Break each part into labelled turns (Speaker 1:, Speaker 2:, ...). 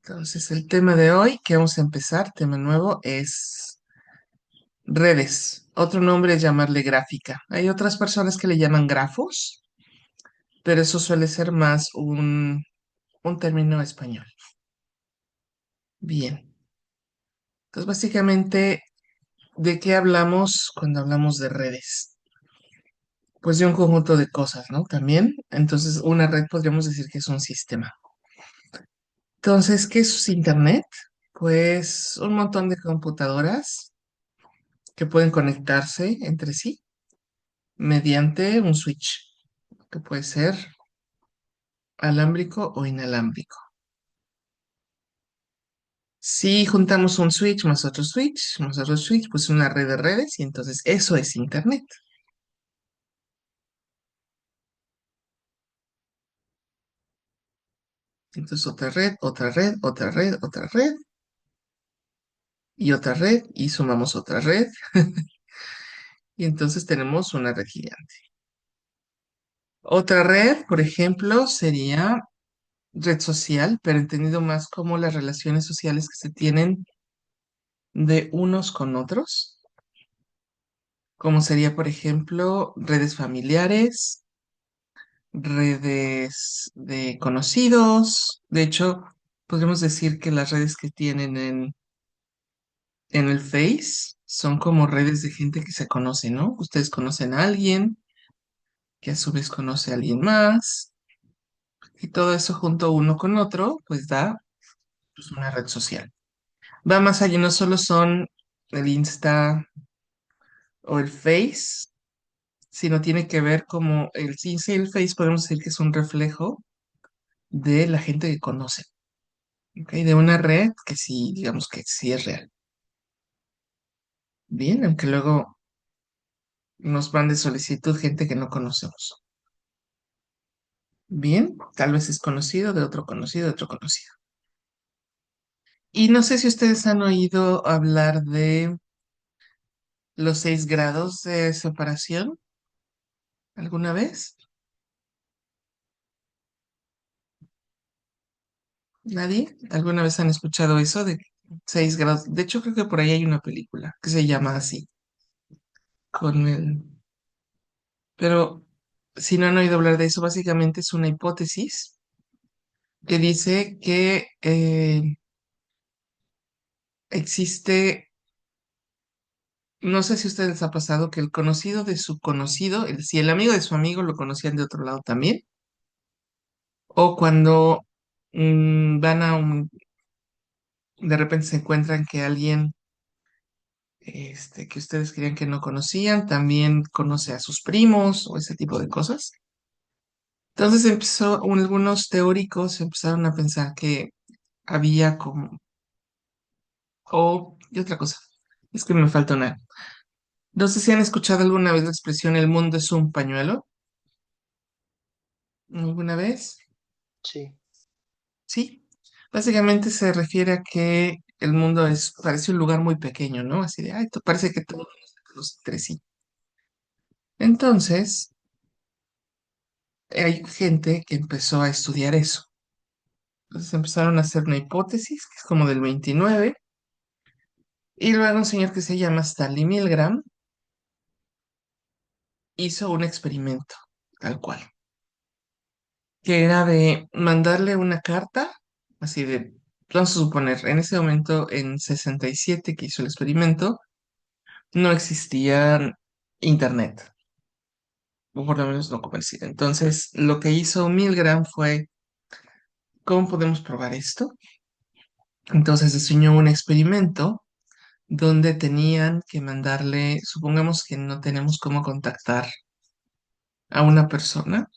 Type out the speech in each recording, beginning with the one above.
Speaker 1: Entonces, el tema de hoy que vamos a empezar, tema nuevo, es redes. Otro nombre es llamarle gráfica. Hay otras personas que le llaman grafos, pero eso suele ser más un término español. Bien. Entonces, básicamente, ¿de qué hablamos cuando hablamos de redes? Pues de un conjunto de cosas, ¿no? También. Entonces, una red podríamos decir que es un sistema. Entonces, ¿qué es Internet? Pues un montón de computadoras que pueden conectarse entre sí mediante un switch, que puede ser alámbrico o inalámbrico. Si juntamos un switch más otro switch, pues una red de redes y entonces eso es Internet. Entonces otra red, otra red, otra red, otra red y otra red y sumamos otra red y entonces tenemos una red gigante. Otra red, por ejemplo, sería red social, pero entendido más como las relaciones sociales que se tienen de unos con otros, como sería, por ejemplo, redes familiares, redes de conocidos. De hecho, podríamos decir que las redes que tienen en el Face son como redes de gente que se conoce, ¿no? Ustedes conocen a alguien, que a su vez conoce a alguien más, y todo eso junto uno con otro, pues da pues, una red social. Va más allá, no solo son el Insta o el Face, sino tiene que ver como el Insta y el Face, podemos decir que es un reflejo de la gente que conoce. ¿Ok? De una red que sí, digamos que sí es real. Bien, aunque luego nos mande solicitud gente que no conocemos. Bien, tal vez es conocido de otro conocido, de otro conocido. Y no sé si ustedes han oído hablar de los 6 grados de separación alguna vez. ¿Nadie? ¿Alguna vez han escuchado eso de 6 grados? De hecho, creo que por ahí hay una película que se llama así, con el... Pero si no han oído hablar de eso, básicamente es una hipótesis que dice que existe, no sé si a ustedes les ha pasado que el conocido de su conocido, si el amigo de su amigo lo conocían de otro lado también, o cuando de repente se encuentran que alguien que ustedes creían que no conocían, también conoce a sus primos o ese tipo de cosas. Entonces algunos teóricos empezaron a pensar que había como, y otra cosa, es que me falta una. No sé si han escuchado alguna vez la expresión el mundo es un pañuelo. ¿Alguna vez?
Speaker 2: Sí,
Speaker 1: Sí. Básicamente se refiere a que el mundo parece un lugar muy pequeño, ¿no? Así de, ay, parece que todos nos conocemos entre sí. Entonces, hay gente que empezó a estudiar eso. Entonces empezaron a hacer una hipótesis, que es como del 29, y luego un señor que se llama Stanley Milgram hizo un experimento, tal cual, que era de mandarle una carta, así de, vamos a suponer, en ese momento, en 67 que hizo el experimento, no existía internet, o por lo menos no comercial. Entonces, lo que hizo Milgram fue, ¿cómo podemos probar esto? Entonces diseñó un experimento donde tenían que mandarle, supongamos que no tenemos cómo contactar a una persona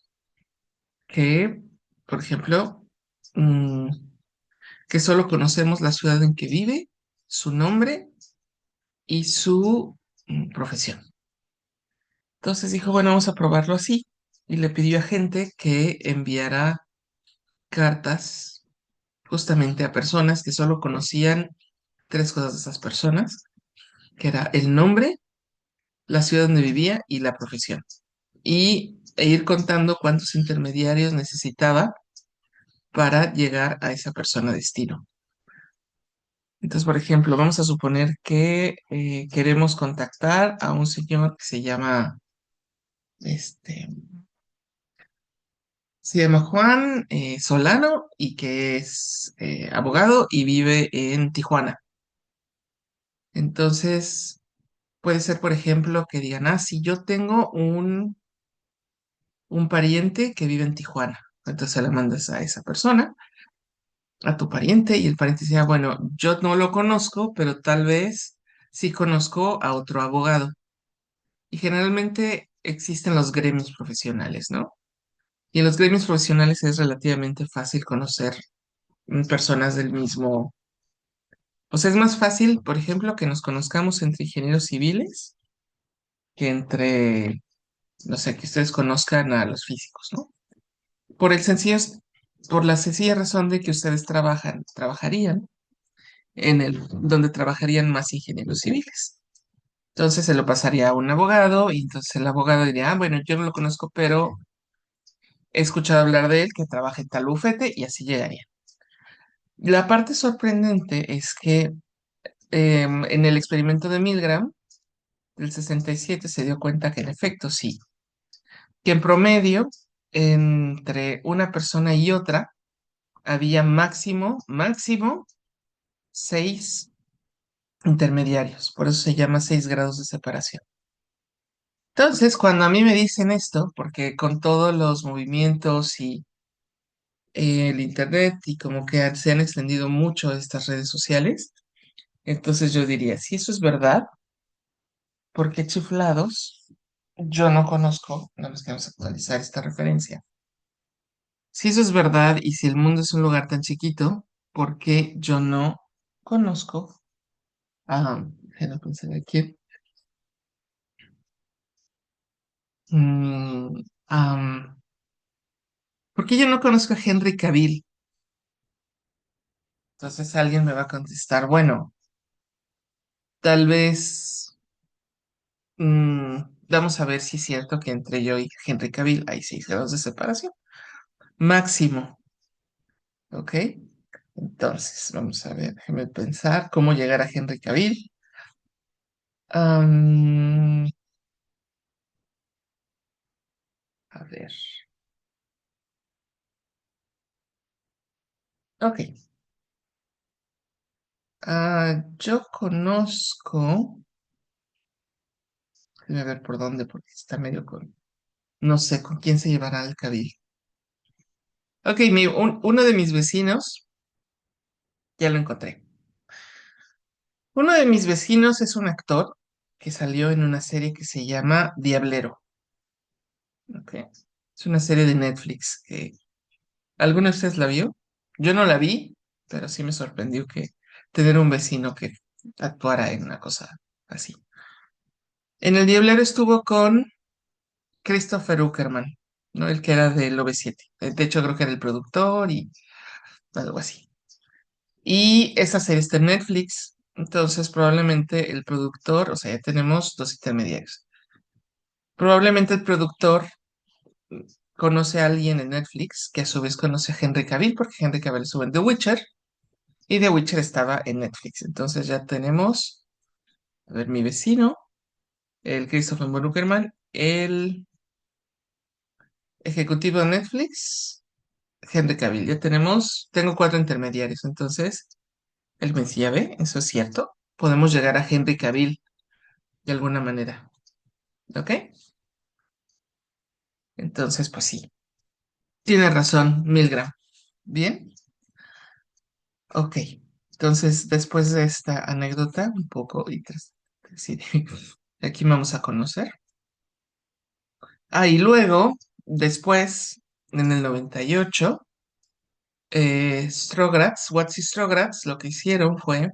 Speaker 1: que, por ejemplo, mm, que solo conocemos la ciudad en que vive, su nombre y su profesión. Entonces dijo, bueno, vamos a probarlo así. Y le pidió a gente que enviara cartas justamente a personas que solo conocían 3 cosas de esas personas, que era el nombre, la ciudad donde vivía y la profesión. E ir contando cuántos intermediarios necesitaba para llegar a esa persona destino. Entonces, por ejemplo, vamos a suponer que queremos contactar a un señor que este, se llama Juan Solano y que es abogado y vive en Tijuana. Entonces, puede ser, por ejemplo, que digan, ah, si yo tengo un pariente que vive en Tijuana. Entonces se le mandas a esa persona, a tu pariente, y el pariente dice, ah, bueno, yo no lo conozco, pero tal vez sí conozco a otro abogado. Y generalmente existen los gremios profesionales, ¿no? Y en los gremios profesionales es relativamente fácil conocer personas del mismo. O sea, es más fácil, por ejemplo, que nos conozcamos entre ingenieros civiles que entre, no sé, que ustedes conozcan a los físicos, ¿no? Por el sencillo, por la sencilla razón de que ustedes trabajarían donde trabajarían más ingenieros civiles. Entonces se lo pasaría a un abogado y entonces el abogado diría, ah, bueno, yo no lo conozco, pero he escuchado hablar de él que trabaja en tal bufete y así llegaría. La parte sorprendente es que en el experimento de Milgram del 67 se dio cuenta que en efecto sí, que en promedio entre una persona y otra había máximo 6 intermediarios, por eso se llama 6 grados de separación. Entonces, cuando a mí me dicen esto, porque con todos los movimientos y el internet y como que se han extendido mucho estas redes sociales, entonces yo diría, si eso es verdad, ¿por qué chiflados? Yo no conozco, no nos queremos actualizar esta referencia. Si eso es verdad y si el mundo es un lugar tan chiquito, ¿por qué yo no conozco a, déjame pensar aquí, mm, am, ¿por qué yo no conozco a Henry Cavill? Entonces alguien me va a contestar, bueno, tal vez vamos a ver si es cierto que entre yo y Henry Cavill hay 6 grados de separación. Máximo, ¿ok? Entonces, vamos a ver, déjeme pensar cómo llegar a Henry Cavill. Am, a ver, ok. Yo conozco, déjame ver por dónde, porque está medio con, no sé con quién se llevará el Cavill. Ok, uno de mis vecinos, ya lo encontré. Uno de mis vecinos es un actor que salió en una serie que se llama Diablero. ¿Ok? Es una serie de Netflix que ¿alguno de ustedes la vio? Yo no la vi, pero sí me sorprendió que tener un vecino que actuara en una cosa así. En el Diablero estuvo con Christopher Uckerman, ¿no? El que era del OV7. De hecho, creo que era el productor y algo así. Y esa serie está en Netflix. Entonces, probablemente el productor, o sea, ya tenemos 2 intermediarios. Probablemente el productor conoce a alguien en Netflix que a su vez conoce a Henry Cavill, porque Henry Cavill estuvo en The Witcher y The Witcher estaba en Netflix. Entonces ya tenemos, a ver, mi vecino, el Christopher Buckerman, el ejecutivo de Netflix, Henry Cavill. Ya tengo 4 intermediarios. Entonces, el Mesías ve, eso es cierto. Podemos llegar a Henry Cavill de alguna manera. ¿Ok? Entonces, pues sí. Tiene razón, Milgram. Bien. Ok, entonces después de esta anécdota un poco interesante, sí, aquí vamos a conocer. Y luego, después, en el 98, Strogatz, Watts y Strogatz lo que hicieron fue,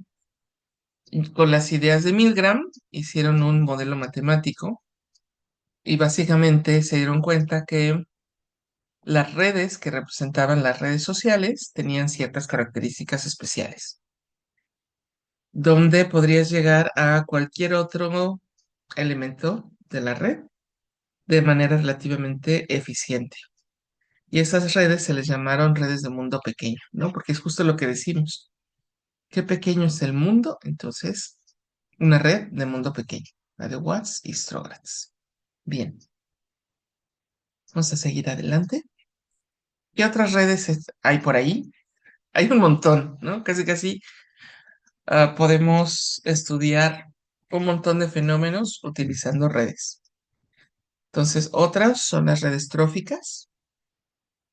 Speaker 1: con las ideas de Milgram, hicieron un modelo matemático y básicamente se dieron cuenta que las redes que representaban las redes sociales tenían ciertas características especiales, donde podrías llegar a cualquier otro elemento de la red de manera relativamente eficiente. Y esas redes se les llamaron redes de mundo pequeño, ¿no? Porque es justo lo que decimos. ¿Qué pequeño es el mundo? Entonces, una red de mundo pequeño, la de Watts y Strogatz. Bien, vamos a seguir adelante. ¿Qué otras redes hay por ahí? Hay un montón, ¿no? Casi, casi podemos estudiar un montón de fenómenos utilizando redes. Entonces, otras son las redes tróficas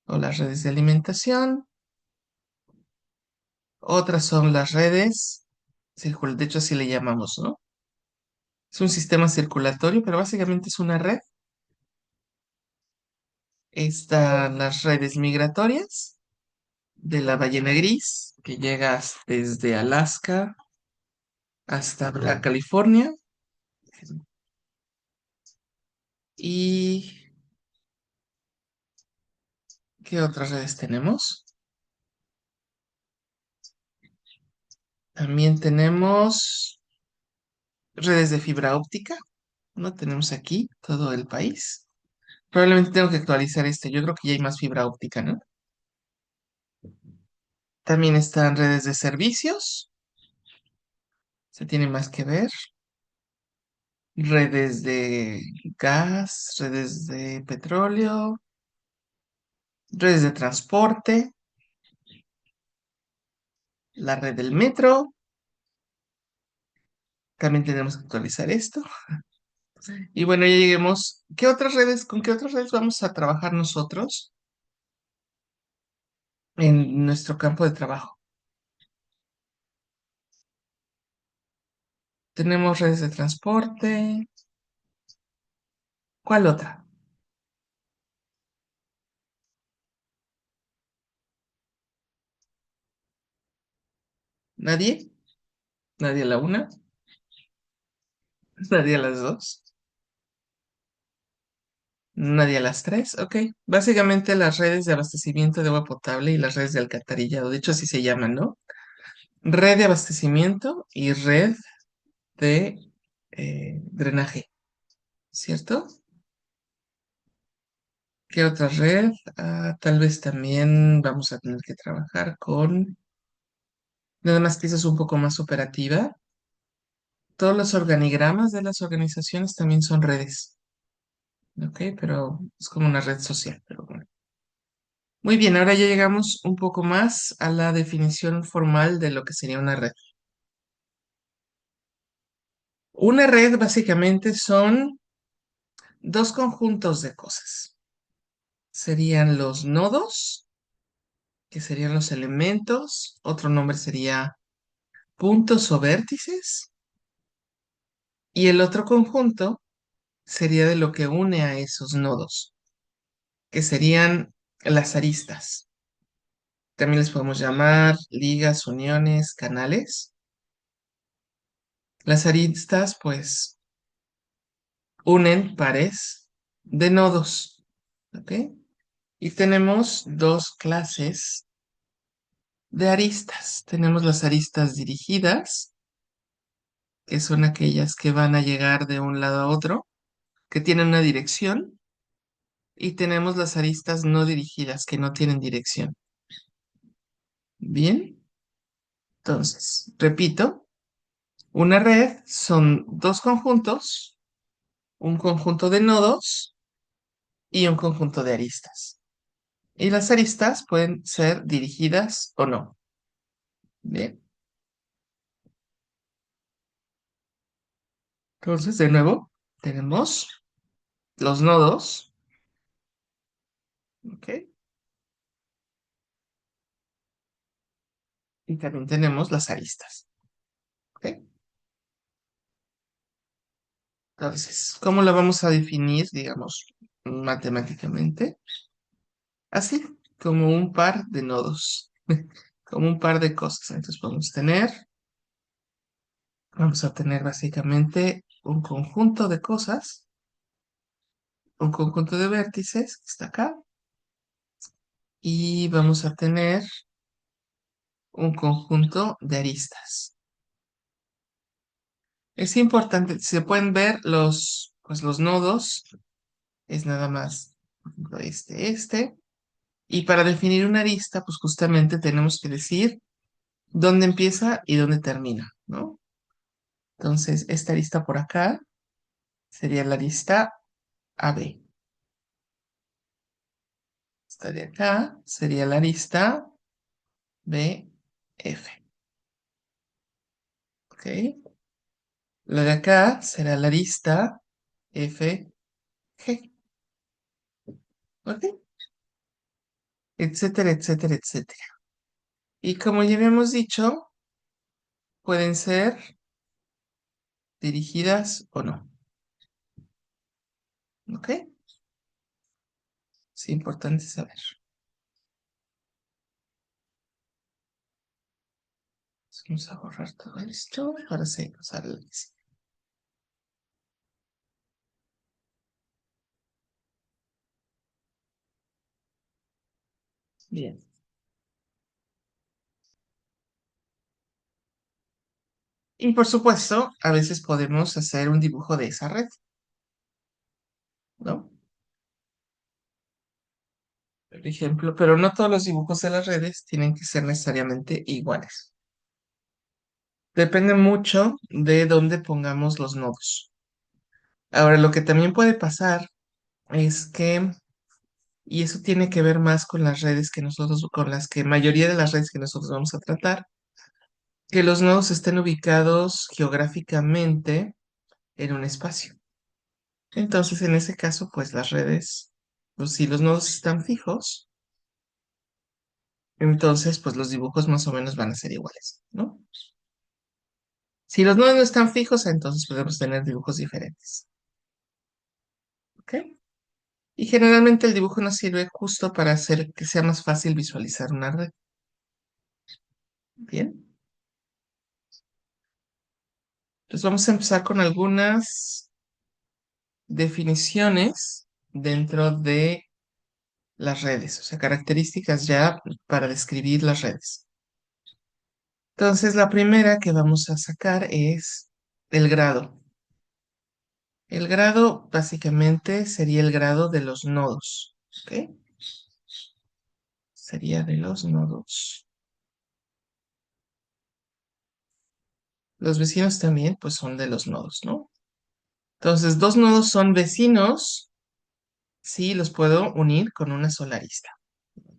Speaker 1: o las redes de alimentación. Otras son las redes de hecho así le llamamos, ¿no? Es un sistema circulatorio, pero básicamente es una red. Están las redes migratorias de la ballena gris, que llega desde Alaska hasta la California. ¿Y qué otras redes tenemos? También tenemos redes de fibra óptica, ¿no? Tenemos aquí todo el país. Probablemente tengo que actualizar este. Yo creo que ya hay más fibra óptica, ¿no? También están redes de servicios. Se tiene más que ver. Redes de gas, redes de petróleo, redes de transporte, la red del metro. También tenemos que actualizar esto. Y bueno, ya lleguemos. ¿Con qué otras redes vamos a trabajar nosotros en nuestro campo de trabajo? Tenemos redes de transporte. ¿Cuál otra? ¿Nadie? ¿Nadie a la una? ¿Nadie a las dos? ¿Nadie a las tres? Ok. Básicamente las redes de abastecimiento de agua potable y las redes de alcantarillado. De hecho, así se llaman, ¿no? Red de abastecimiento y red de drenaje, ¿cierto? ¿Qué otra red? Tal vez también vamos a tener que trabajar con, nada más que esa es un poco más operativa. Todos los organigramas de las organizaciones también son redes, ¿ok? Pero es como una red social, pero bueno. Muy bien, ahora ya llegamos un poco más a la definición formal de lo que sería una red. Una red básicamente son dos conjuntos de cosas. Serían los nodos, que serían los elementos, otro nombre sería puntos o vértices, y el otro conjunto sería de lo que une a esos nodos, que serían las aristas. También les podemos llamar ligas, uniones, canales. Las aristas, pues, unen pares de nodos, ¿ok? Y tenemos dos clases de aristas. Tenemos las aristas dirigidas, que son aquellas que van a llegar de un lado a otro, que tienen una dirección, y tenemos las aristas no dirigidas, que no tienen dirección. Bien, entonces, repito, una red son dos conjuntos, un conjunto de nodos y un conjunto de aristas. Y las aristas pueden ser dirigidas o no. Bien, entonces, de nuevo, tenemos los nodos, ¿ok? Y también tenemos las aristas, ¿ok? Entonces, ¿cómo la vamos a definir, digamos, matemáticamente? Así, como un par de nodos, como un par de cosas. Entonces, vamos a tener básicamente un conjunto de cosas, un conjunto de vértices, que está acá, y vamos a tener un conjunto de aristas. Es importante, se pueden ver pues los nodos, es nada más, por ejemplo, este. Y para definir una arista, pues justamente tenemos que decir dónde empieza y dónde termina, ¿no? Entonces, esta lista por acá sería la lista AB. Esta de acá sería la lista BF. ¿Ok? La de acá será la lista FG. ¿Ok? Etcétera, etcétera, etcétera. Y como ya habíamos dicho, pueden ser dirigidas o no. ¿Ok? Es importante saber. Vamos a borrar todo esto. Ahora sí, usar el que sí. Bien. Y por supuesto, a veces podemos hacer un dibujo de esa red, ¿no? Por ejemplo, pero no todos los dibujos de las redes tienen que ser necesariamente iguales. Depende mucho de dónde pongamos los nodos. Ahora, lo que también puede pasar es que, y eso tiene que ver más con las redes que nosotros, con las que mayoría de las redes que nosotros vamos a tratar, que los nodos estén ubicados geográficamente en un espacio. Entonces, en ese caso, pues las redes, pues si los nodos están fijos, entonces, pues los dibujos más o menos van a ser iguales, ¿no? Si los nodos no están fijos, entonces podemos tener dibujos diferentes, ¿ok? Y generalmente el dibujo nos sirve justo para hacer que sea más fácil visualizar una red. Bien, entonces vamos a empezar con algunas definiciones dentro de las redes, o sea, características ya para describir las redes. Entonces, la primera que vamos a sacar es el grado. El grado básicamente sería el grado de los nodos, ¿ok? Sería de los nodos. Los vecinos también, pues son de los nodos, ¿no? Entonces, dos nodos son vecinos si los puedo unir con una sola arista.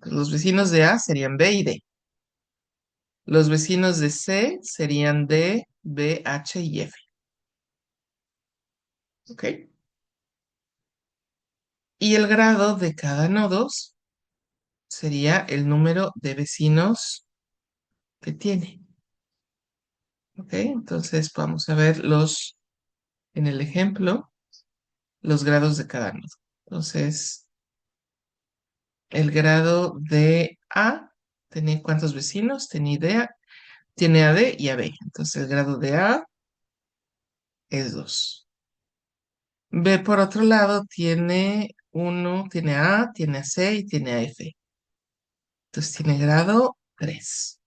Speaker 1: Los vecinos de A serían B y D. Los vecinos de C serían D, B, H y F, ¿ok? Y el grado de cada nodo sería el número de vecinos que tiene, ¿ok? Entonces, vamos a ver en el ejemplo, los grados de cada nodo. Entonces, el grado de A, ¿tiene cuántos vecinos? Tiene idea, tiene a D y a B. Entonces, el grado de A es 2. B, por otro lado, tiene uno, tiene a A, tiene a C y tiene a F. Entonces, tiene grado 3.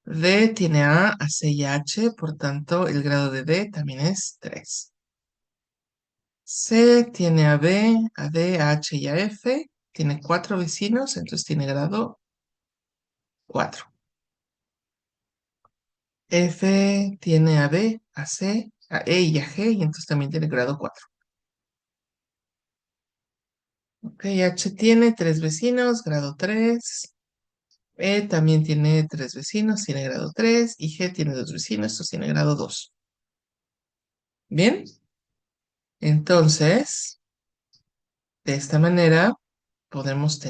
Speaker 1: D tiene a C y a H, por tanto, el grado de D también es 3. C tiene a B, a D, a H y a F. Tiene 4 vecinos, entonces tiene grado 4. F tiene a B, a C, a E y a G, y entonces también tiene grado 4. Ok, H tiene 3 vecinos, grado 3. E también tiene 3 vecinos, tiene grado 3. Y G tiene 2 vecinos, entonces tiene grado 2. Bien, entonces, de esta manera podemos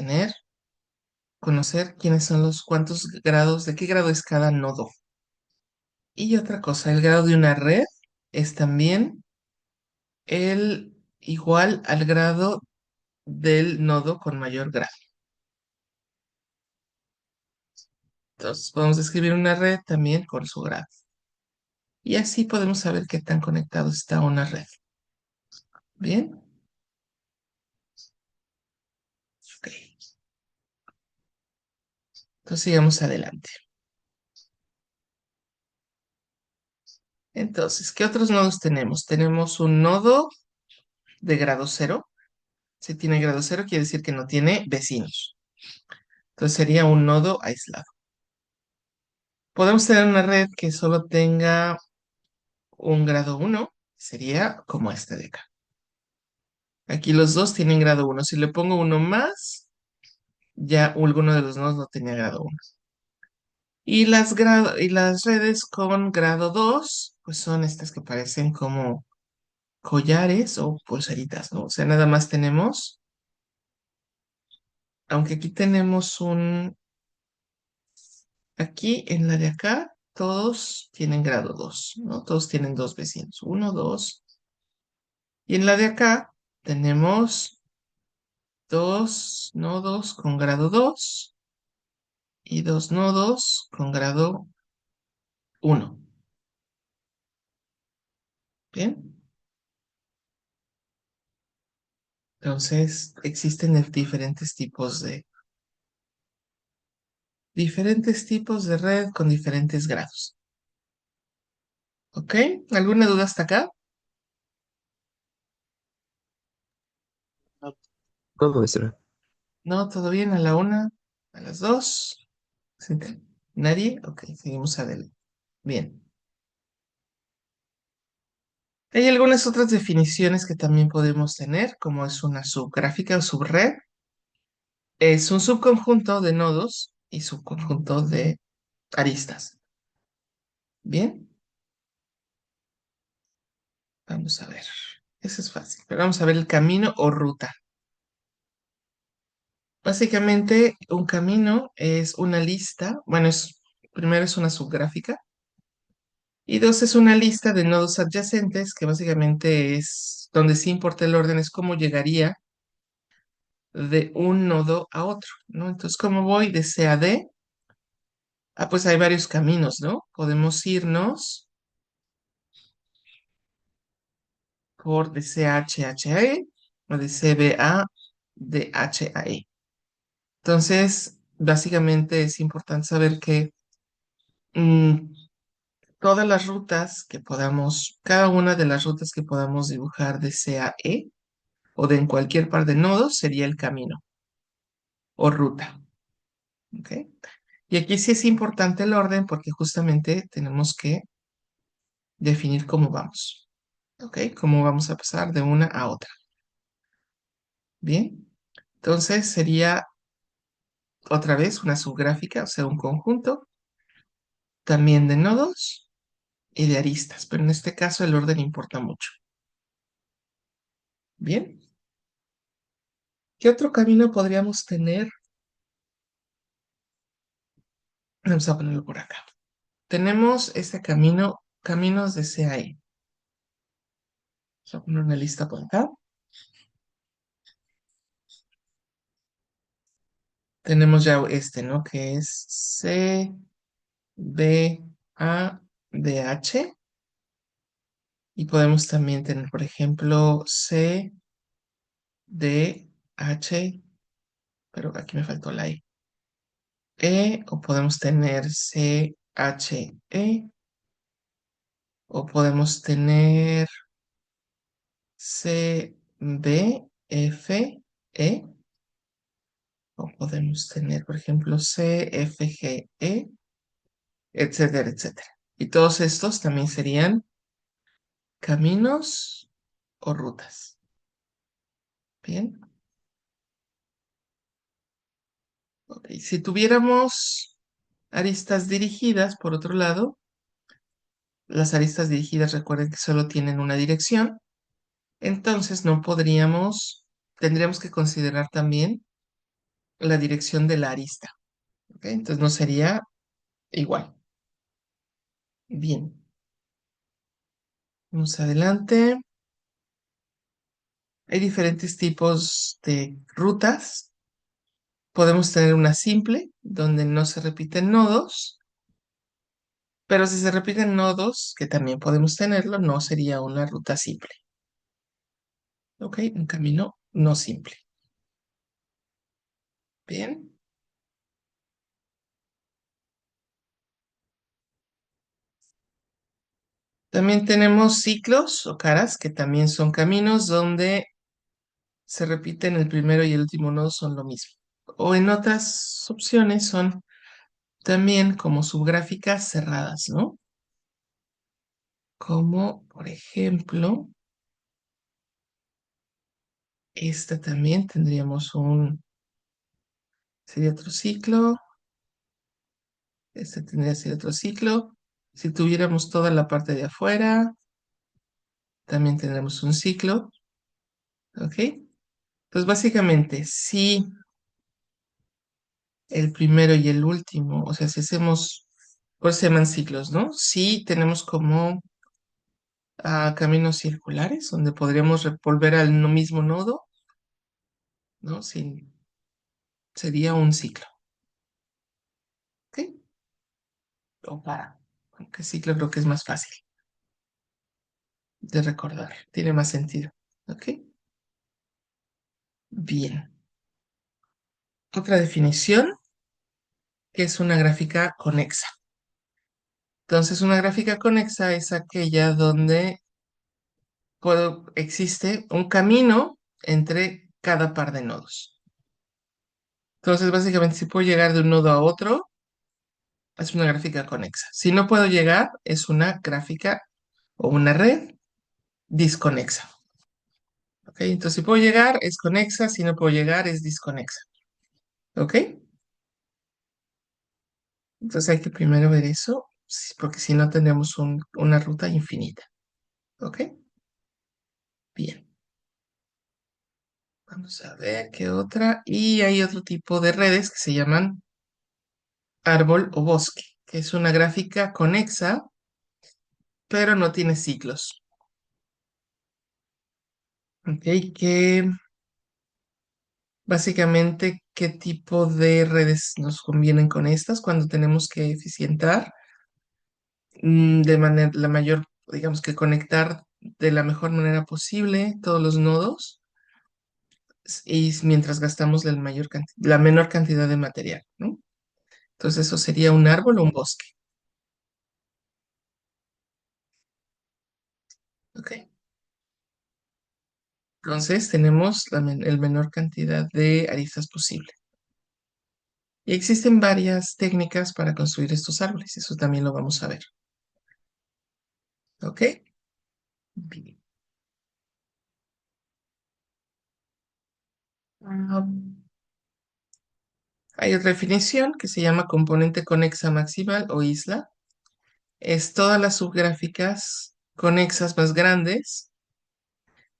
Speaker 1: conocer quiénes son cuántos grados, de qué grado es cada nodo. Y otra cosa, el grado de una red es también el igual al grado del nodo con mayor grado. Entonces, podemos describir una red también con su grado. Y así podemos saber qué tan conectado está una red. Bien, ok. Entonces, sigamos adelante. Entonces, ¿qué otros nodos tenemos? Tenemos un nodo de grado cero. Si tiene grado cero, quiere decir que no tiene vecinos. Entonces, sería un nodo aislado. Podemos tener una red que solo tenga un grado uno, sería como este de acá. Aquí los dos tienen grado uno. Si le pongo uno más, ya alguno de los nodos no tenía grado uno. Y las redes con grado 2 pues son estas que parecen como collares o pulseritas, ¿no? O sea, nada más tenemos, aunque aquí tenemos aquí en la de acá, todos tienen grado 2, ¿no? Todos tienen dos vecinos, uno, dos. Y en la de acá tenemos dos nodos con grado 2 y dos nodos con grado uno. Bien, entonces existen diferentes tipos de red con diferentes grados. ¿Ok? ¿Alguna duda hasta acá?
Speaker 2: ¿Cómo maestra?
Speaker 1: No, todo bien, a la una, a las dos. ¿Sí? ¿Nadie? Ok, seguimos adelante. Bien. Hay algunas otras definiciones que también podemos tener, como es una subgráfica o subred. Es un subconjunto de nodos y subconjunto de aristas. Bien, vamos a ver. Eso es fácil, pero vamos a ver el camino o ruta. Básicamente, un camino es una lista, bueno, primero es una subgráfica y dos es una lista de nodos adyacentes que básicamente es donde sí importa el orden, es cómo llegaría de un nodo a otro, ¿no? Entonces, ¿cómo voy de C a D? Ah, pues hay varios caminos, ¿no? Podemos irnos por de CHHE o de CBA de HAE. Entonces, básicamente es importante saber que mm, todas las rutas que podamos, cada una de las rutas que podamos dibujar de C a E o de en cualquier par de nodos sería el camino o ruta, ¿ok? Y aquí sí es importante el orden porque justamente tenemos que definir cómo vamos, ¿ok? Cómo vamos a pasar de una a otra. Bien, entonces sería otra vez una subgráfica, o sea, un conjunto también de nodos y de aristas, pero en este caso el orden importa mucho. Bien, ¿qué otro camino podríamos tener? Vamos a ponerlo por acá. Tenemos este camino, caminos de CAE. Vamos a poner una lista por acá. Tenemos ya este, ¿no? Que es C, B, A, D, H. Y podemos también tener, por ejemplo, C, D, H, pero aquí me faltó la E. O podemos tener C, H, E, o podemos tener C, B, F, E, o podemos tener, por ejemplo, C, F, G, E, etcétera, etcétera. Y todos estos también serían caminos o rutas. Bien. Ok, si tuviéramos aristas dirigidas, por otro lado, las aristas dirigidas recuerden que solo tienen una dirección, entonces no podríamos, tendríamos que considerar también la dirección de la arista. ¿Ok? Entonces no sería igual. Bien, vamos adelante. Hay diferentes tipos de rutas. Podemos tener una simple, donde no se repiten nodos, pero si se repiten nodos, que también podemos tenerlo, no sería una ruta simple. ¿Ok? Un camino no simple. Bien. También tenemos ciclos o caras, que también son caminos donde se repiten el primero y el último nodo son lo mismo. O en otras opciones son también como subgráficas cerradas, ¿no? Como, por ejemplo, esta también tendríamos sería otro ciclo, este tendría que ser otro ciclo. Si tuviéramos toda la parte de afuera, también tendremos un ciclo, ¿ok? Entonces, básicamente, si el primero y el último, o sea, si hacemos, por eso se llaman ciclos, ¿no? Si tenemos como caminos circulares, donde podríamos volver al mismo nodo, ¿no? Sería un ciclo, ¿ok? O para, aunque ciclo creo que es más fácil de recordar, tiene más sentido, ¿ok? Bien. Otra definición, que es una gráfica conexa. Entonces, una gráfica conexa es aquella donde existe un camino entre cada par de nodos. Entonces, básicamente, si puedo llegar de un nodo a otro, es una gráfica conexa. Si no puedo llegar, es una gráfica o una red disconexa. ¿Ok? Entonces, si puedo llegar, es conexa. Si no puedo llegar, es disconexa. ¿Ok? Entonces, hay que primero ver eso, porque si no, tendremos una ruta infinita. ¿Ok? Bien. Vamos a ver qué otra. Y hay otro tipo de redes que se llaman árbol o bosque, que es una gráfica conexa, pero no tiene ciclos. ¿Ok? Que básicamente, ¿qué tipo de redes nos convienen con estas cuando tenemos que eficientar de manera la mayor, digamos que conectar de la mejor manera posible todos los nodos y mientras gastamos la menor cantidad de material, ¿no? Entonces eso sería un árbol o un bosque. ¿Ok? Entonces tenemos el menor cantidad de aristas posible. Y existen varias técnicas para construir estos árboles, eso también lo vamos a ver. ¿Ok? Bien. Ah, hay otra definición que se llama componente conexa maximal o isla. Es todas las subgráficas conexas más grandes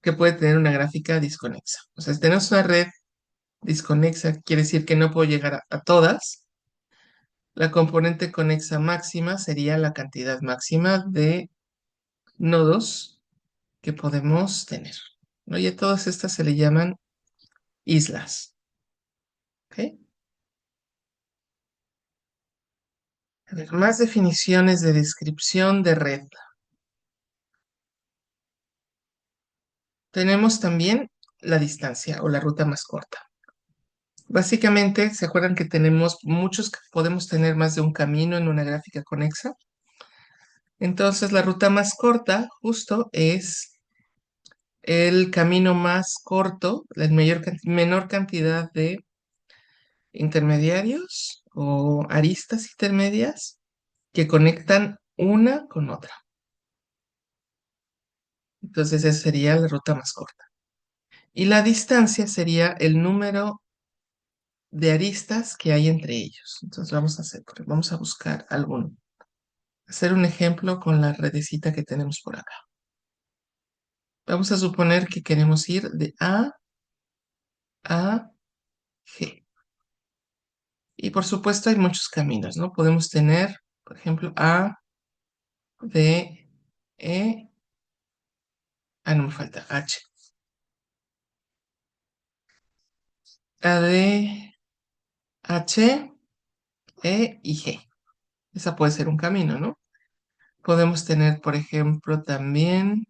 Speaker 1: que puede tener una gráfica disconexa. O sea, si tenemos una red disconexa, quiere decir que no puedo llegar a todas. La componente conexa máxima sería la cantidad máxima de nodos que podemos tener, ¿no? Y a todas estas se le llaman islas. ¿Ok? A ver, más definiciones de descripción de red. Tenemos también la distancia o la ruta más corta. Básicamente, ¿se acuerdan que tenemos podemos tener más de un camino en una gráfica conexa? Entonces, la ruta más corta justo es el camino más corto, menor cantidad de intermediarios o aristas intermedias que conectan una con otra. Entonces, esa sería la ruta más corta. Y la distancia sería el número de aristas que hay entre ellos. Entonces, vamos a buscar hacer un ejemplo con la redecita que tenemos por acá. Vamos a suponer que queremos ir de A a G. Y por supuesto hay muchos caminos, ¿no? Podemos tener, por ejemplo, A, D, E, no me falta H. A, D, H, E y G. Esa puede ser un camino, ¿no? Podemos tener, por ejemplo, también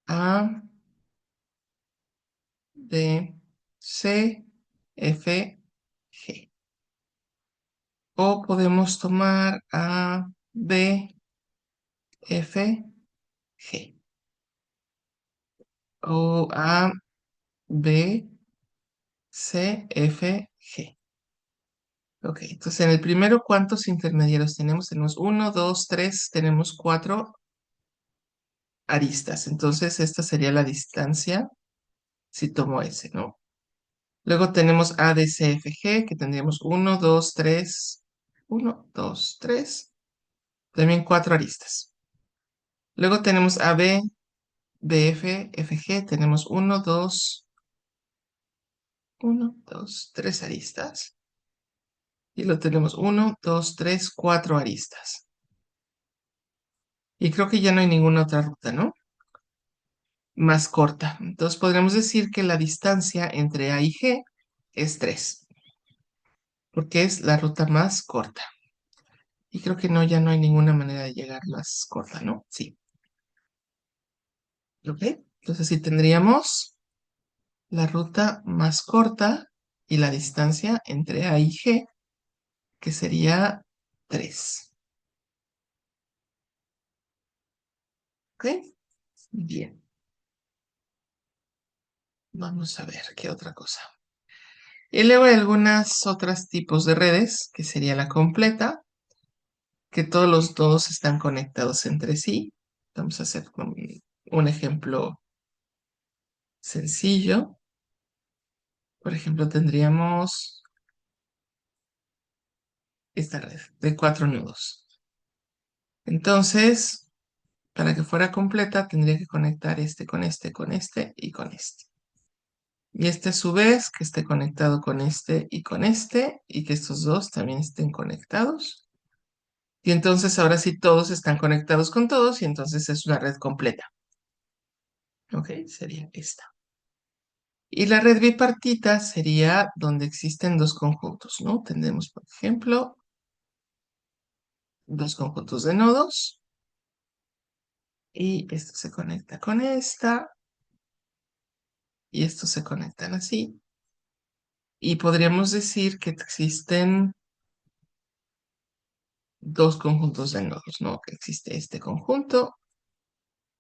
Speaker 1: A, D, C, F, G. O podemos tomar A, B, F, G. O A, B, C, F, G. Ok, entonces en el primero, ¿cuántos intermediarios tenemos? Tenemos uno, dos, tres, tenemos cuatro aristas. Entonces esta sería la distancia si tomo ese, ¿no? Luego tenemos A, D, C, F, G, que tendríamos uno, 2, 3, uno, 2, 3, también cuatro aristas. Luego tenemos A, B, B, F, F, G, tenemos uno, dos, tres aristas. Y lo tenemos uno, dos, tres, cuatro aristas. Y creo que ya no hay ninguna otra ruta, ¿no? Más corta. Entonces podríamos decir que la distancia entre A y G es 3, porque es la ruta más corta. Y creo que no, ya no hay ninguna manera de llegar más corta, ¿no? Sí. ¿Ok? Entonces sí tendríamos la ruta más corta y la distancia entre A y G, que sería 3. ¿Ok? Bien. Vamos a ver qué otra cosa. Y luego hay algunas otras tipos de redes, que sería la completa, que todos los nodos están conectados entre sí. Vamos a hacer un ejemplo sencillo. Por ejemplo, tendríamos esta red de 4 nodos. Entonces, para que fuera completa, tendría que conectar este con este, con este y con este. Y este a su vez que esté conectado con este y que estos dos también estén conectados. Y entonces ahora sí todos están conectados con todos y entonces es una red completa. ¿Ok? Sería esta. Y la red bipartita sería donde existen dos conjuntos, ¿no? Tendremos, por ejemplo, dos conjuntos de nodos y esto se conecta con esta y estos se conectan así. Y podríamos decir que existen dos conjuntos de nodos, ¿no? Que existe este conjunto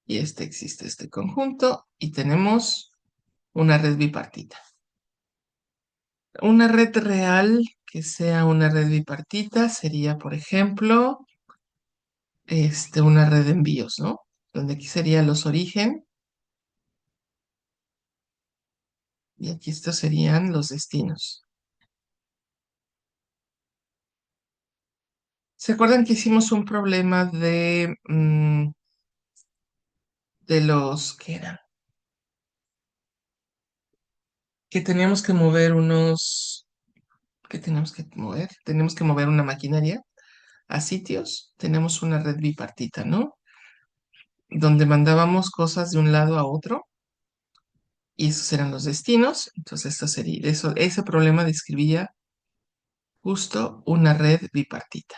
Speaker 1: y este existe este conjunto y tenemos una red bipartita. Una red real que sea una red bipartita sería, por ejemplo, una red de envíos, ¿no? Donde aquí serían los origen y aquí estos serían los destinos. ¿Se acuerdan que hicimos un problema de los que eran? Que teníamos que mover unos, ¿qué tenemos que mover? Tenemos que mover una maquinaria a sitios. Tenemos una red bipartita, ¿no? Donde mandábamos cosas de un lado a otro y esos eran los destinos. Entonces, esto sería, eso, ese problema describía justo una red bipartita.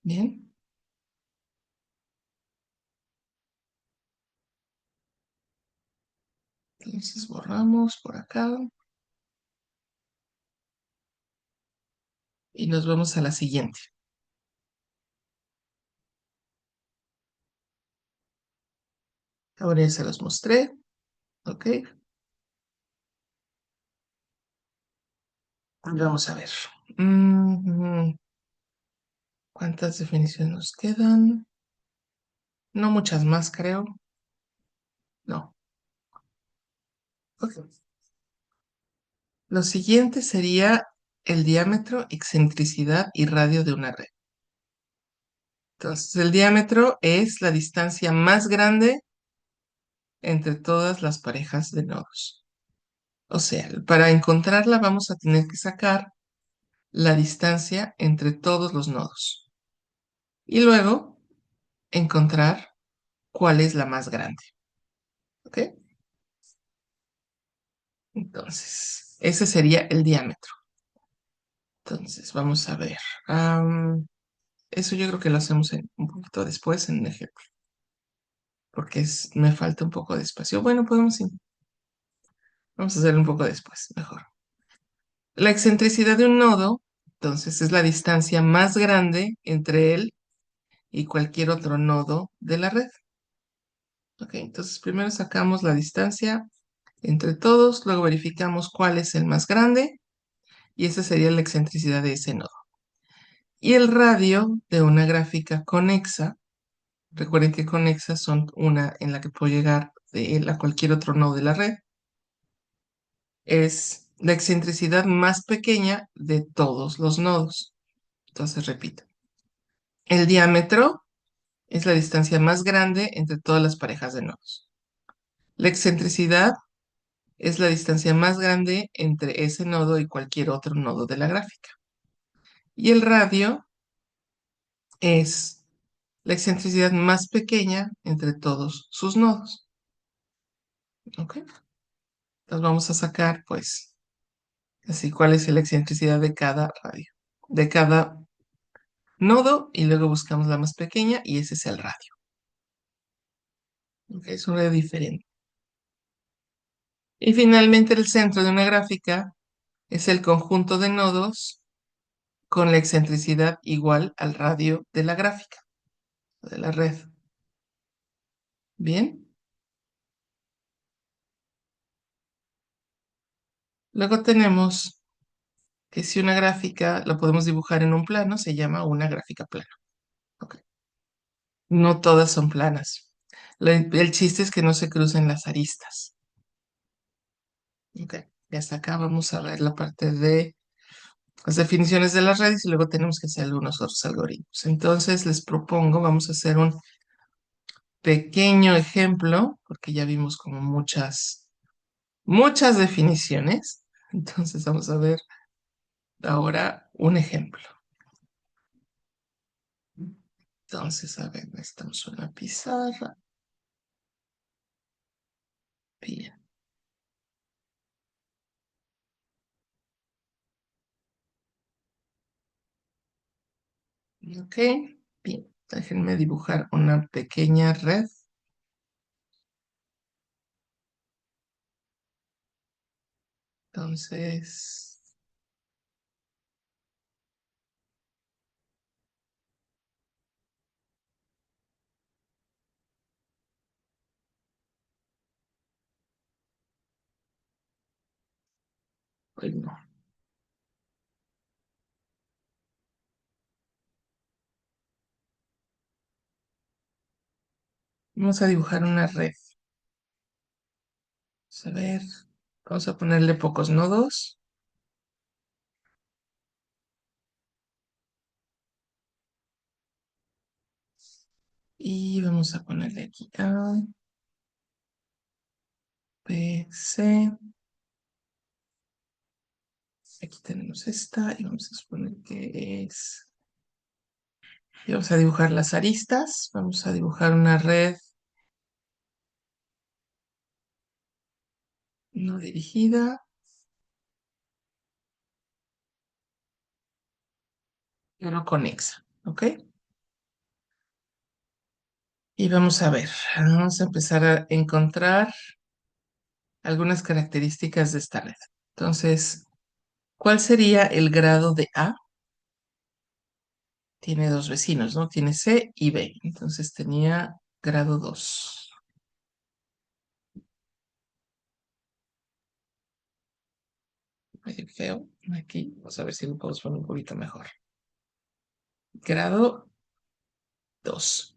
Speaker 1: Bien, entonces borramos por acá y nos vamos a la siguiente. Ahora ya se los mostré, ¿ok? Vamos a ver. Mm, ¿Cuántas definiciones nos quedan? No muchas más, creo. No. Ok. Lo siguiente sería el diámetro, excentricidad y radio de una red. Entonces, el diámetro es la distancia más grande entre todas las parejas de nodos. O sea, para encontrarla vamos a tener que sacar la distancia entre todos los nodos y luego encontrar cuál es la más grande. ¿Ok? Entonces, ese sería el diámetro. Entonces, vamos a ver. Eso yo creo que lo hacemos un poquito después en un ejemplo, porque me falta un poco de espacio. Bueno, vamos a hacerlo un poco después, mejor. La excentricidad de un nodo, entonces, es la distancia más grande entre él y cualquier otro nodo de la red. Ok, entonces primero sacamos la distancia entre todos, luego verificamos cuál es el más grande y esa sería la excentricidad de ese nodo. Y el radio de una gráfica conexa, recuerden que conexas son una en la que puedo llegar de él a cualquier otro nodo de la red, es la excentricidad más pequeña de todos los nodos. Entonces repito, el diámetro es la distancia más grande entre todas las parejas de nodos. La excentricidad es la distancia más grande entre ese nodo y cualquier otro nodo de la gráfica. Y el radio es la excentricidad más pequeña entre todos sus nodos. ¿Ok? Entonces vamos a sacar, pues, así cuál es la excentricidad de cada radio, de cada nodo, y luego buscamos la más pequeña y ese es el radio. ¿Ok? Es un radio diferente. Y finalmente el centro de una gráfica es el conjunto de nodos con la excentricidad igual al radio de la gráfica, de la red. Bien. Luego tenemos que si una gráfica la podemos dibujar en un plano, se llama una gráfica plana. Ok. No todas son planas. El chiste es que no se crucen las aristas. Ok. Y hasta acá vamos a ver la parte de las definiciones de las redes y luego tenemos que hacer algunos otros algoritmos. Entonces les propongo, vamos a hacer un pequeño ejemplo, porque ya vimos como muchas definiciones. Entonces vamos a ver ahora un ejemplo. Entonces, a ver, necesitamos una pizarra. Bien, ok. Bien, déjenme dibujar una pequeña red. Entonces, bueno, vamos a dibujar una red. Vamos a ver, vamos a ponerle pocos nodos. Y vamos a ponerle aquí A, B, C. Aquí tenemos esta y vamos a suponer que es... Y vamos a dibujar las aristas. Vamos a dibujar una red no dirigida, pero conexa. ¿Ok? Y vamos a ver, vamos a empezar a encontrar algunas características de esta red. Entonces, ¿cuál sería el grado de A? Tiene dos vecinos, ¿no? Tiene C y B. Entonces tenía grado 2. Medio feo. Aquí, vamos a ver si lo podemos poner un poquito mejor. Grado 2.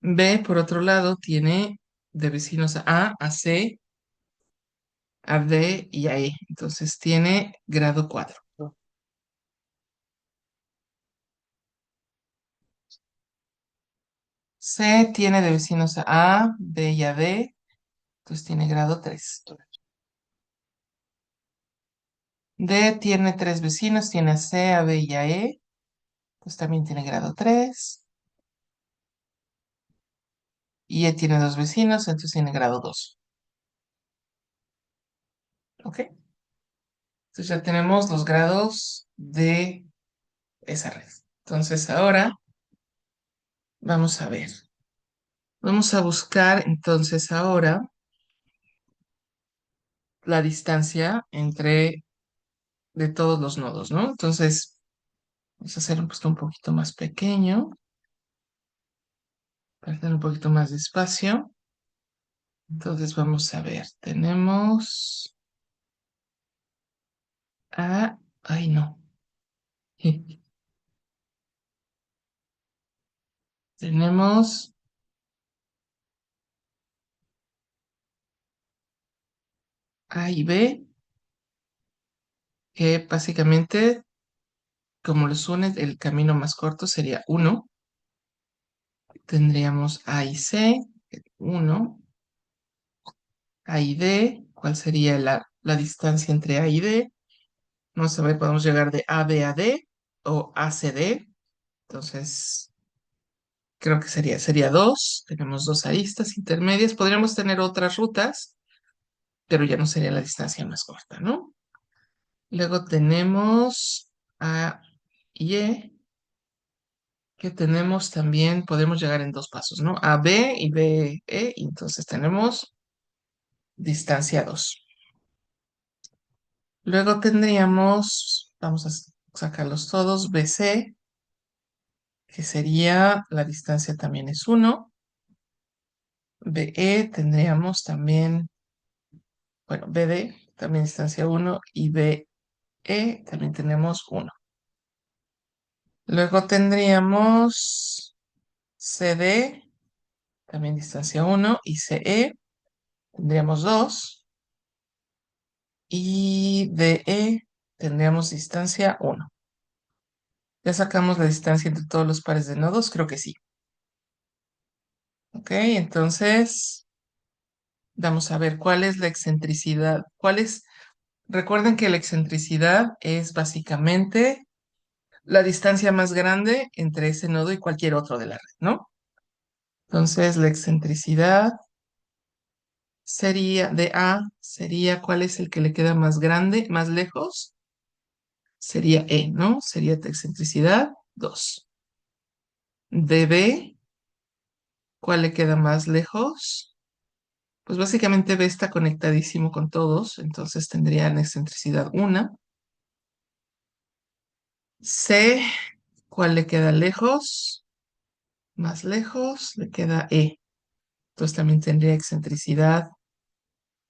Speaker 1: B, por otro lado, tiene de vecinos a C, a D y a E. Entonces tiene grado 4. C tiene de vecinos a A, B y a D. Entonces tiene grado 3. D tiene tres vecinos, tiene a C, a B y a E. Pues también tiene grado 3. Y E tiene dos vecinos, entonces tiene grado 2. ¿Ok? Entonces ya tenemos los grados de esa red. Entonces ahora vamos a ver. Vamos a buscar entonces ahora la distancia entre de todos los nodos, ¿no? Entonces vamos a hacer un poquito más pequeño para tener un poquito más de espacio. Entonces vamos a ver. Tenemos a... Ay, no. Tenemos A y B, que básicamente, como los une, el camino más corto sería uno. Tendríamos A y C, uno. A y D, ¿cuál sería la distancia entre A y D? Vamos a ver, podemos llegar de AB a D o ACD. Entonces, creo que sería 2. Tenemos dos aristas intermedias. Podríamos tener otras rutas, pero ya no sería la distancia más corta, ¿no? Luego tenemos A y E, que tenemos también, podemos llegar en dos pasos, ¿no? A B y B, E, y entonces tenemos distancia 2. Luego tendríamos, vamos a sacarlos todos, BC, que sería, la distancia también es 1. BE tendríamos también, bueno, BD también distancia 1 y BE también tenemos 1. Luego tendríamos CD, también distancia 1 y CE tendríamos 2 y DE tendríamos distancia 1. ¿Ya sacamos la distancia entre todos los pares de nodos? Creo que sí. Ok, entonces vamos a ver cuál es la excentricidad. Recuerden que la excentricidad es básicamente la distancia más grande entre ese nodo y cualquier otro de la red, ¿no? Entonces, la excentricidad sería de A, sería cuál es el que le queda más grande, más lejos, sería E, ¿no? Sería la excentricidad 2. De B, ¿cuál le queda más lejos? Pues básicamente B está conectadísimo con todos, entonces tendrían excentricidad 1. C, ¿cuál le queda lejos? Más lejos, le queda E. Entonces también tendría excentricidad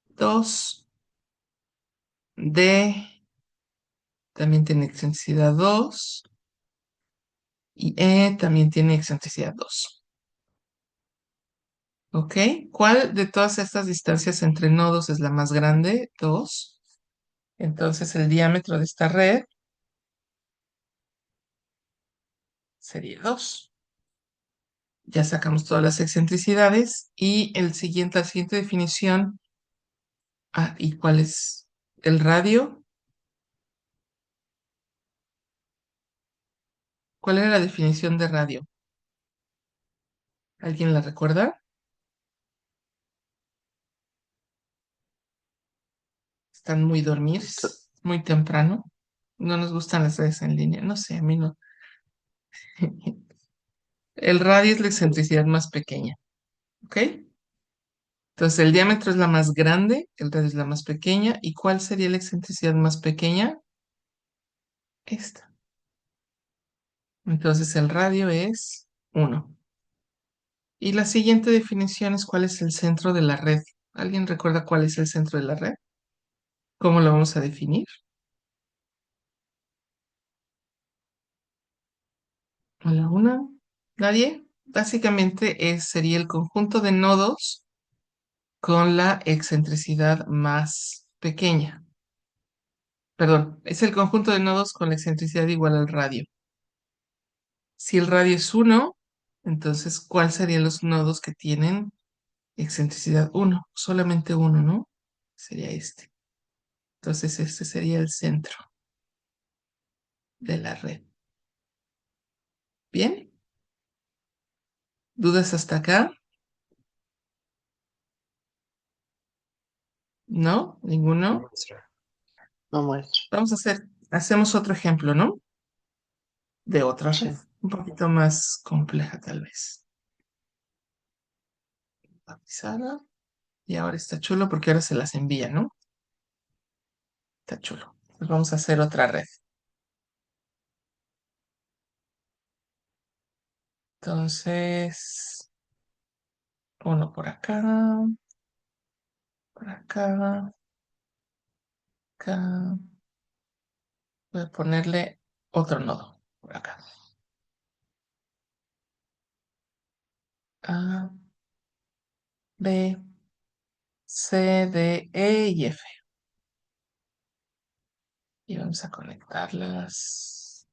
Speaker 1: 2. D también tiene excentricidad 2. Y E también tiene excentricidad 2. ¿Ok? ¿Cuál de todas estas distancias entre nodos es la más grande? 2. Entonces el diámetro de esta red sería 2. Ya sacamos todas las excentricidades y la siguiente definición. ¿Y cuál es el radio? ¿Cuál era la definición de radio? ¿Alguien la recuerda? Están muy dormidos, muy temprano. No nos gustan las redes en línea. No sé, a mí no. El radio es la excentricidad más pequeña, ¿ok? Entonces el diámetro es la más grande, el radio es la más pequeña. ¿Y cuál sería la excentricidad más pequeña? Esta. Entonces el radio es 1. Y la siguiente definición es cuál es el centro de la red. ¿Alguien recuerda cuál es el centro de la red? ¿Cómo lo vamos a definir? A la una. ¿Nadie? Básicamente sería el conjunto de nodos con la excentricidad más pequeña. Perdón, es el conjunto de nodos con la excentricidad igual al radio. Si el radio es 1, entonces, ¿cuáles serían los nodos que tienen excentricidad 1? Solamente uno, ¿no? Sería este. Entonces, este sería el centro de la red. ¿Bien? ¿Dudas hasta acá? ¿No?
Speaker 2: No
Speaker 1: ¿Ninguno?
Speaker 2: muestra. No muestra.
Speaker 1: Hacemos otro ejemplo, ¿no? De otra red,
Speaker 2: Sí.
Speaker 1: un poquito más compleja tal vez. Bautizada. Y ahora está chulo porque ahora se las envía, ¿no? Está chulo. Pues vamos a hacer otra red. Entonces, uno por acá, por acá, acá. Voy a ponerle otro nodo por acá. A, B, C, D, E y F. Y vamos a conectarlas.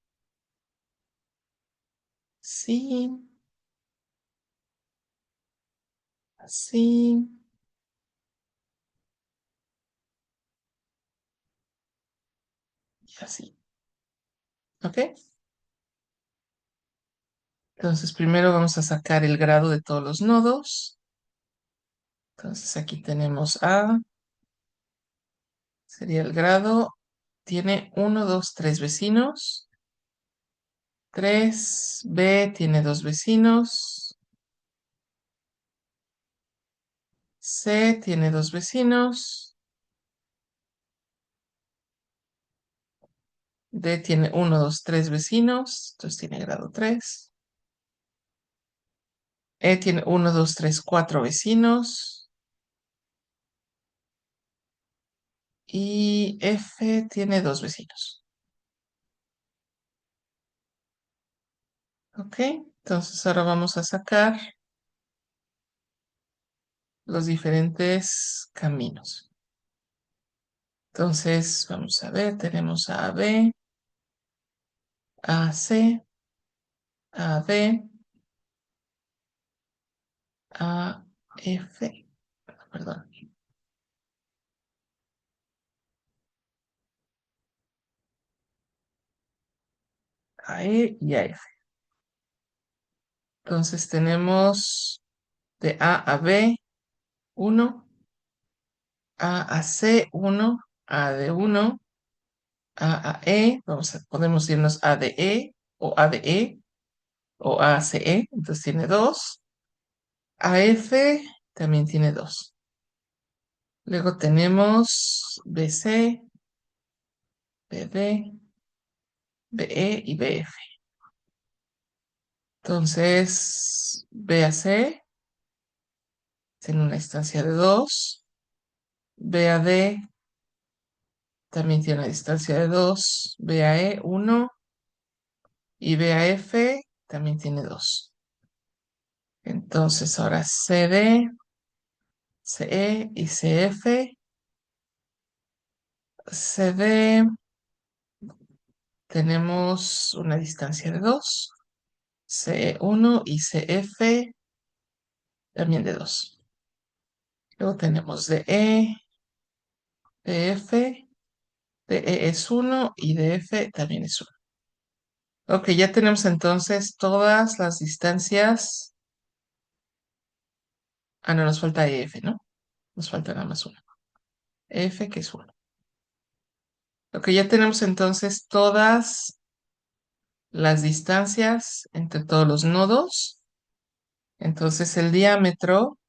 Speaker 1: Sí, así y así. ¿Ok? Entonces primero vamos a sacar el grado de todos los nodos. Entonces aquí tenemos A, sería el grado. Tiene uno, 2, 3 vecinos. 3, B tiene 2 vecinos. C tiene 2 vecinos. D tiene uno, 2, 3 vecinos. Entonces tiene grado 3. E tiene uno, 2, 3, 4 vecinos. Y F tiene 2 vecinos. ¿Ok? Entonces ahora vamos a sacar los diferentes caminos. Entonces, vamos a ver, tenemos a B, a C, a D, a F, perdón, a E y a F. Entonces tenemos de A a B 1, A C 1, A D 1, A E, podemos irnos A D E o A D E o A C E, entonces tiene 2. A F también tiene 2. Luego tenemos B C, B D, B E y B F. Entonces, B a C tiene una distancia de 2. B a D también tiene una distancia de 2. B a E 1. Y B a F también tiene 2. Entonces, ahora CD, CE y CF. CD tenemos una distancia de 2. CE 1 y CF también de 2. Luego tenemos DE, DF. DE es 1 y DF también es 1. Ok, ya tenemos entonces todas las distancias. Ah, no, nos falta EF, ¿no? Nos falta nada más una. F, que es 1. Ok, ya tenemos entonces todas las distancias entre todos los nodos. Entonces el diámetro,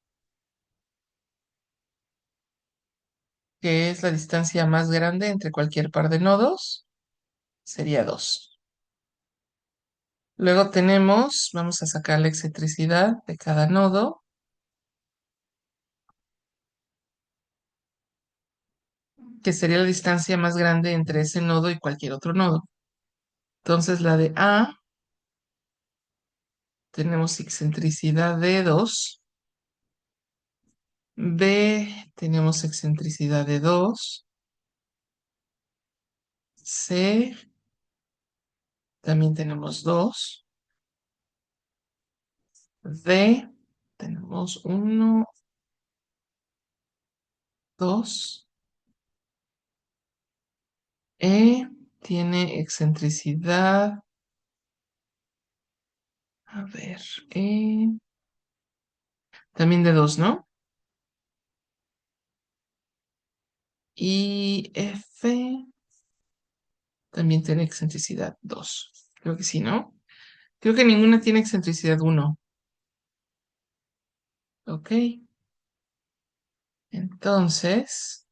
Speaker 1: que es la distancia más grande entre cualquier par de nodos, sería 2. Luego tenemos, vamos a sacar la excentricidad de cada nodo, que sería la distancia más grande entre ese nodo y cualquier otro nodo. Entonces la de A, tenemos excentricidad de 2. B, tenemos excentricidad de 2. C, también tenemos 2. D, tenemos 1, 2. E tiene excentricidad. A ver, E. También de 2, ¿no? Y F también tiene excentricidad 2. Creo que sí, ¿no? Creo que ninguna tiene excentricidad 1. Ok. Entonces,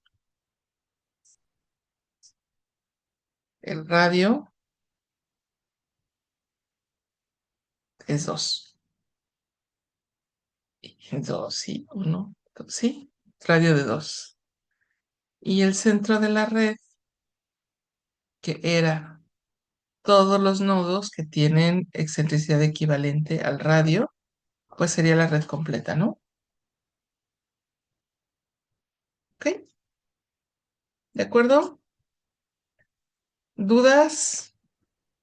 Speaker 1: el radio es 2. 2, sí, 1, sí. Radio de 2. Y el centro de la red, que era todos los nodos que tienen excentricidad equivalente al radio, pues sería la red completa, ¿no? ¿Ok? ¿De acuerdo? ¿Dudas?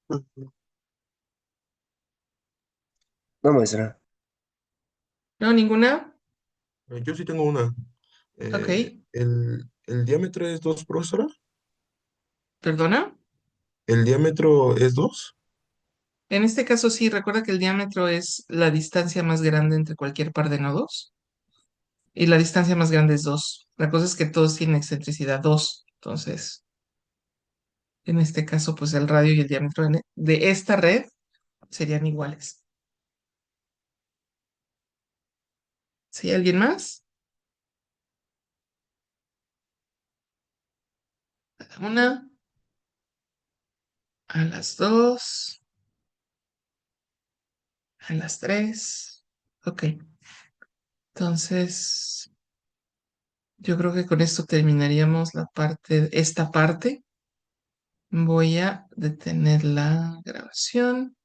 Speaker 2: Ujú. No, maestra.
Speaker 1: ¿No? ¿Ninguna?
Speaker 3: Yo sí tengo una.
Speaker 1: Ok.
Speaker 3: ¿El diámetro es 2, profesora?
Speaker 1: ¿Perdona?
Speaker 3: ¿El diámetro es 2?
Speaker 1: En este caso sí, recuerda que el diámetro es la distancia más grande entre cualquier par de nodos y la distancia más grande es 2. La cosa es que todos tienen excentricidad 2. Entonces, en este caso, pues el radio y el diámetro de esta red serían iguales. ¿Sí? ¿Alguien más? A la una, a las dos, a las tres. Ok. Entonces, yo creo que con esto terminaríamos esta parte. Voy a detener la grabación.